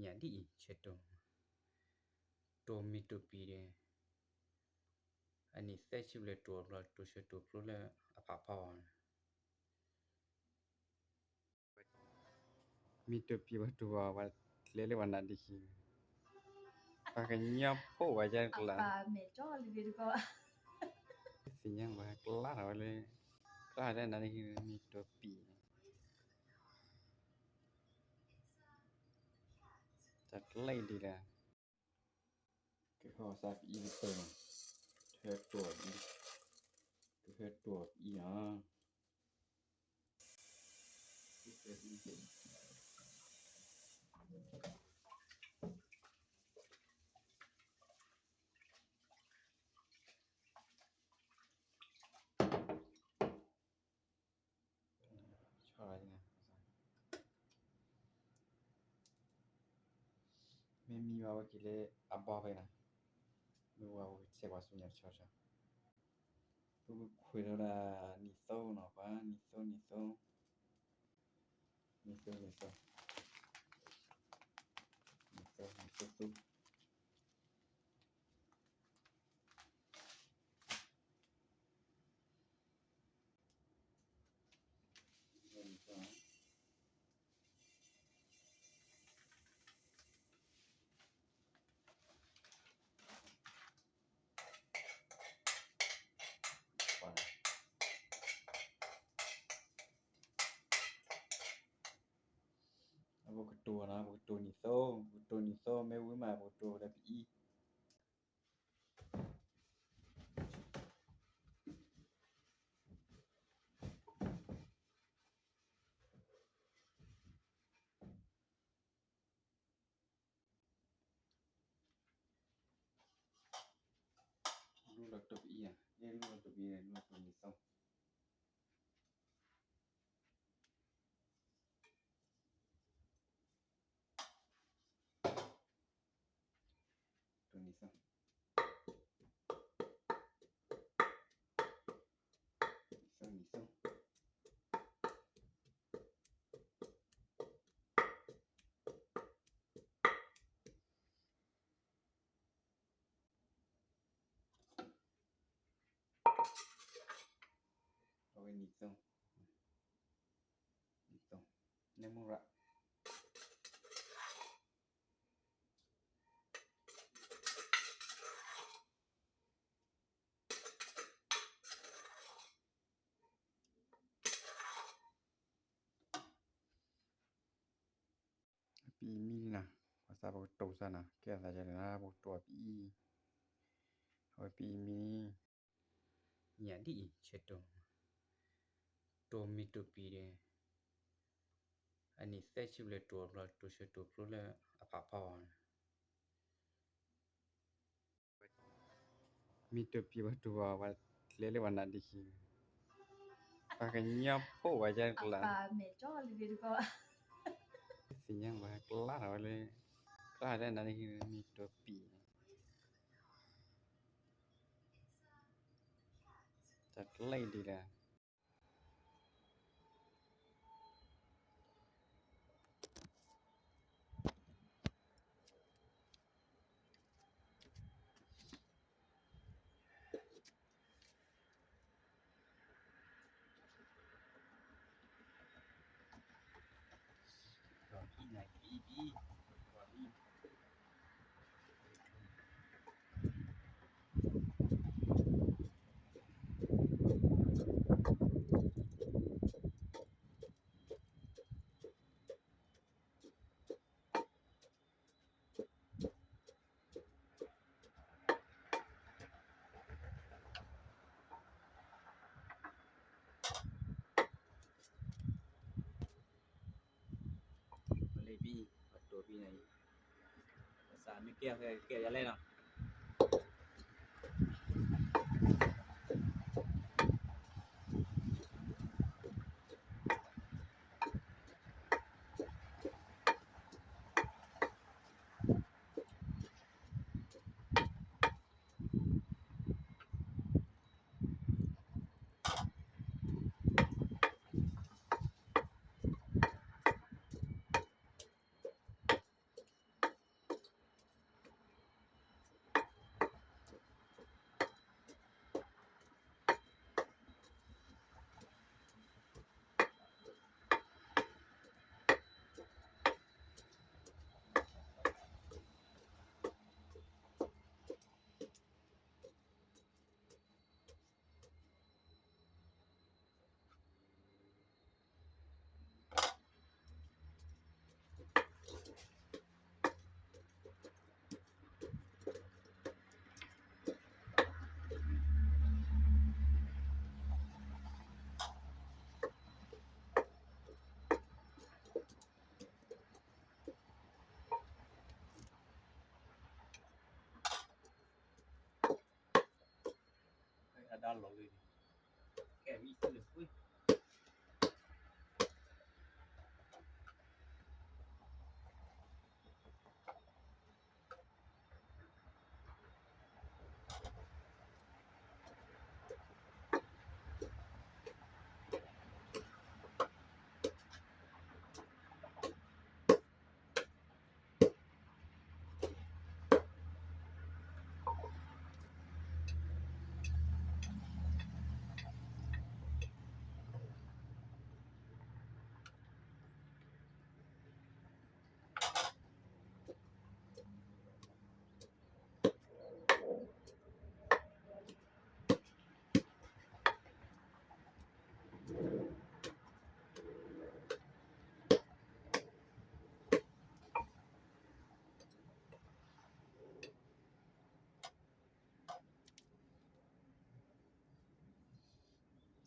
Jadi ceto tomato pire ani sechule tuobla tu ceto plule apapawan mito piwa tuwa wa lele wana diki pakanya po wajar kela apa mejo lebih ko sinyang wa kelar wale kelar dan nani mito pi chặt lây đi là cái kho sạp yên tường hết tuột hết tuột ý à trời nè mình mi vào cái lệ abba vậy nè mình vào sẽ vào xuống nhà cho tôi khui ra là nị sâu nó quá nị sâu tu avocado na avocado nị sâu mấy quý mà avocado là bị lu là tập ý à nghe lu là tập ý này lu là tập nị sâu nị sâu rồi nị sâu nem mu rạ pi mi nè sa bộ trâu sa nè kia là giờ là bộ trâu pi rồi pi mi jadi ceto tomato pire ani sechule tuobla tu ceto plule apapawan mito piwa tuwa wa lele wana diki pakanya po wajar kela apa mejo lebih ko sinyang wa kelar wale kelar dan nani mito pi chặt lây đi là rồi cái này đi lấy bi và tổ bi này sản mới kia ra lên nào đá lội cái bị sự ui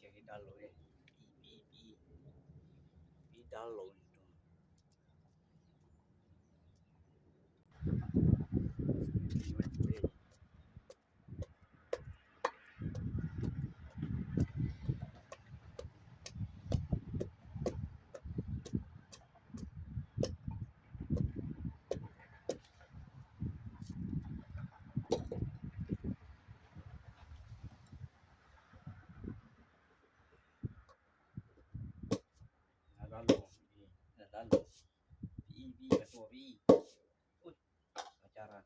cái đá lội bị đá lội đá lội bị cái tua bị ui acara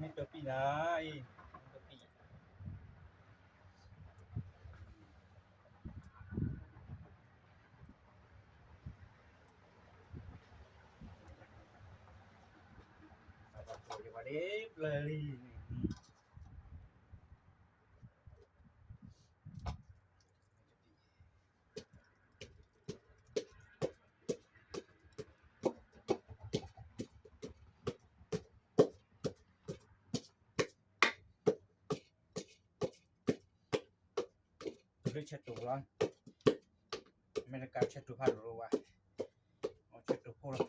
May topi na topi apa tu dia balik beli chat tu lah mereka chat tu haru wa mau chat tu pula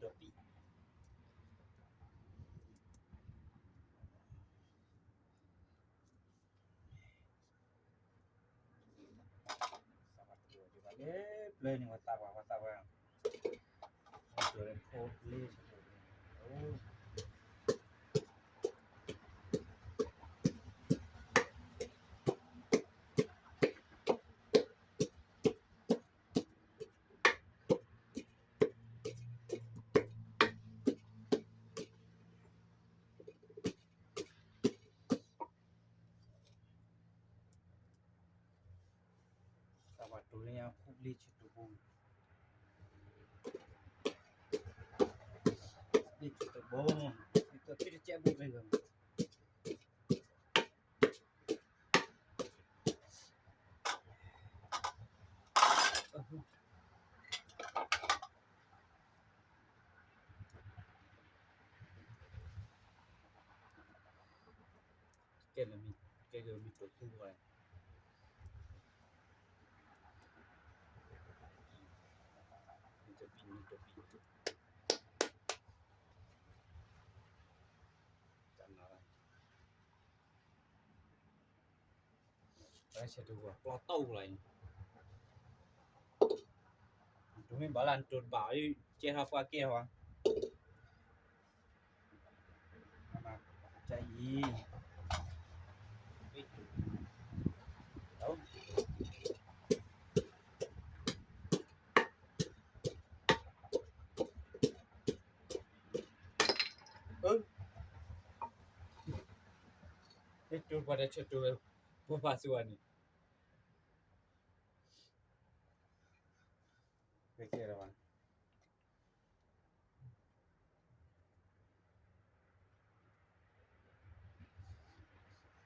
topi topi lên nhưng mà tao rồi khô lên sebetulnya aku beli itu bung itu tidak cabut lagi cái người bị tụt thu rồi saya sẽ được lo tâu lại chúng mình bảo là trượt bảo đi che hoa qua kia hả mà chạy gì Cetur pada cetur perpasuan ni. Fikir apa?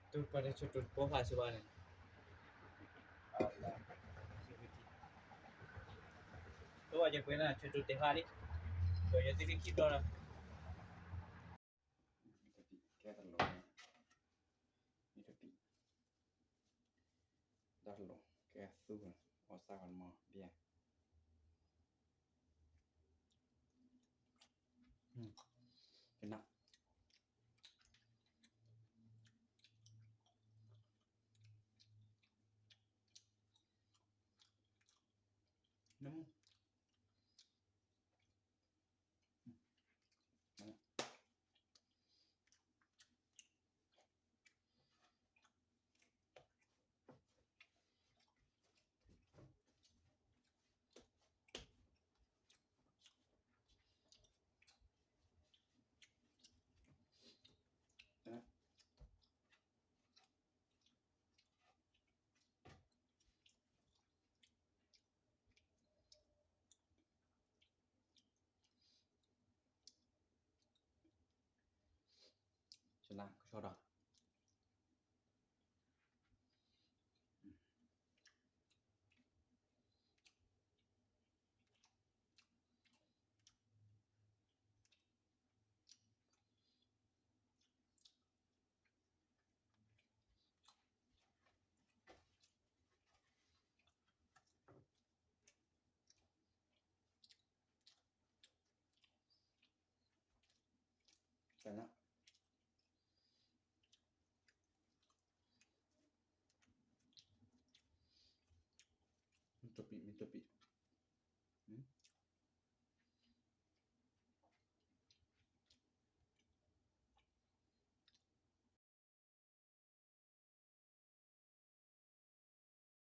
Cetur pada cetur perpasuan ni. Allah. Tu aja pernah cetur teh hari. Tu aja teh kita lah. Tapi kaya terlalu. Ni tapi. Dah lo. Kaya tu kan. Osakan mau dia. Kena. Nemu. Kena. Senang, kesorang. Kena. Tepi.